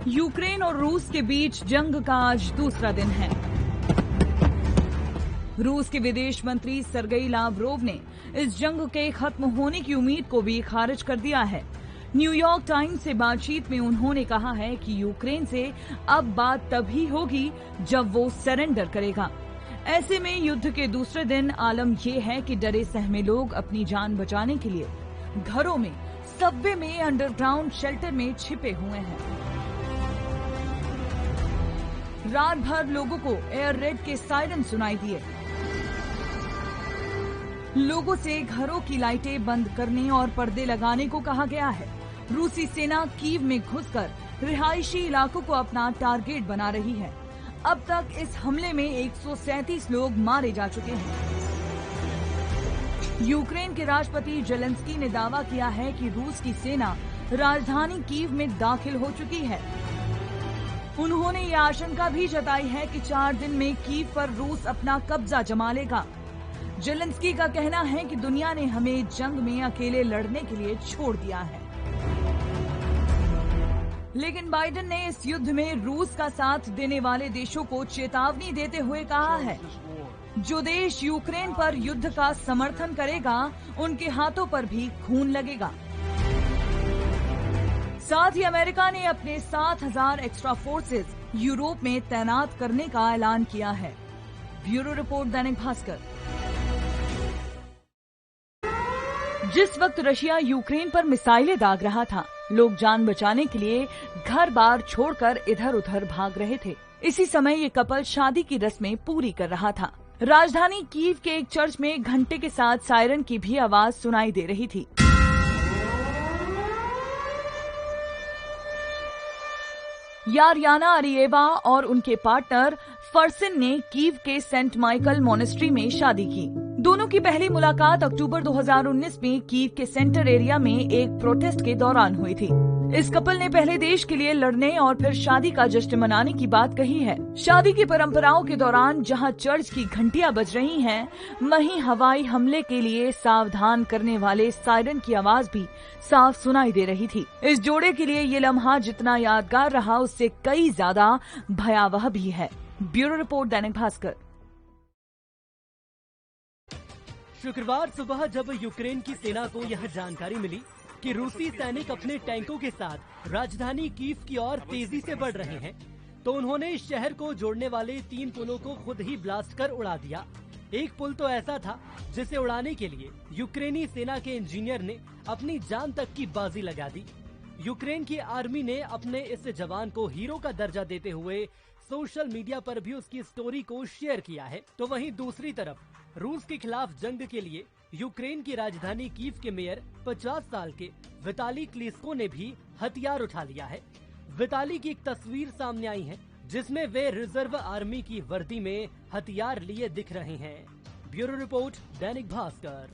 Ukraine और रूस के बीच जंग का आज दूसरा दिन है। रूस के विदेश मंत्री सर्गेई लावरोव ने इस जंग के खत्म होने की उम्मीद को भी खारिज कर दिया है। न्यूयॉर्क टाइम्स से बातचीत में उन्होंने कहा है कि यूक्रेन से अब बात तभी होगी जब वो सरेंडर करेगा। ऐसे में युद्ध के दूसरे दिन आलम ये है कि डरे सहमे लोग अपनी जान बचाने के लिए घरों में, सबवे में, अंडरग्राउंड शेल्टर में छिपे हुए हैं। रात भर लोगों को एयर रेड के सायरन सुनाई दिए। लोगों से घरों की लाइटें बंद करने और पर्दे लगाने को कहा गया है। रूसी सेना कीव में घुसकर रिहायशी इलाकों को अपना टारगेट बना रही है। अब तक इस हमले में 137 लोग मारे जा चुके हैं। यूक्रेन के राष्ट्रपति जेलेंस्की ने दावा किया है कि रूस की सेना राजधानी कीव में दाखिल हो चुकी है। उन्होंने ये आशंका भी जताई है कि 4 दिन में कीव पर रूस अपना कब्जा जमा लेगा। जेलेंस्की का कहना है कि दुनिया ने हमें जंग में अकेले लड़ने के लिए छोड़ दिया है। लेकिन बाइडेन ने इस युद्ध में रूस का साथ देने वाले देशों को चेतावनी देते हुए कहा है, जो देश यूक्रेन पर युद्ध का समर्थन करेगा, उनके हाथों पर भी खून लगेगा। साथ ही अमेरिका ने अपने 7,000 एक्स्ट्रा फोर्सेस यूरोप में तैनात करने का ऐलान किया है। Bureau report, Dainik Bhaskar. जिस वक्त रशिया यूक्रेन पर मिसाइलें दाग रहा था, लोग जान बचाने के लिए घर बार छोड़कर इधर उधर भाग रहे थे। इसी समय ये कपल शादी की रस्में पूरी कर रहा था। राजधानी कीव के एक चर्च में घंटे के साथ सायरन की भी आवाज सुनाई दे रही थी। यारियाना अरिएवा और उनके पार्टनर फर्सिन ने कीव के सेंट माइकल मॉनेस्ट्री में शादी की। दोनों की पहली मुलाकात अक्टूबर 2019 में कीव के सेंटर एरिया में एक प्रोटेस्ट के दौरान हुई थी। इस कपल ने पहले देश के लिए लड़ने और फिर शादी का जश्न मनाने की बात कही है। शादी की परंपराओं के दौरान जहां चर्च की घंटियां बज रही हैं, वहीं हवाई हमले के लिए सावधान करने वाले सायरन की आवाज भी साफ सुनाई दे रही थी। इस जोड़े के लिए ये लम्हा जितना यादगार रहा, उससे कई ज्यादा भयावह भी है। Bureau report, Dainik Bhaskar. शुक्रवार सुबह जब यूक्रेन की सेना को यह जानकारी मिली कि रूसी सैनिक अपने टैंकों के साथ राजधानी कीव की ओर तेजी से बढ़ रहे हैं, तो उन्होंने शहर को जोड़ने वाले 3 पुलों को खुद ही ब्लास्ट कर उड़ा दिया। एक पुल तो ऐसा था जिसे उड़ाने के लिए यूक्रेनी सेना के इंजीनियर ने अपनी जान तक की बाजी लगा दी। यूक्रेन की आर्मी ने अपने इस जवान को हीरो का दर्जा देते हुए सोशल मीडिया पर भी उसकी स्टोरी को शेयर किया है। तो वहीं दूसरी तरफ रूस के खिलाफ जंग के लिए यूक्रेन की राजधानी कीव के मेयर 50 साल के विताली क्लिस्को ने भी हथियार उठा लिया है। विताली की एक तस्वीर सामने आई है जिसमें वे रिजर्व आर्मी की वर्दी में हथियार लिए दिख रहे हैं। Bureau report, Dainik Bhaskar.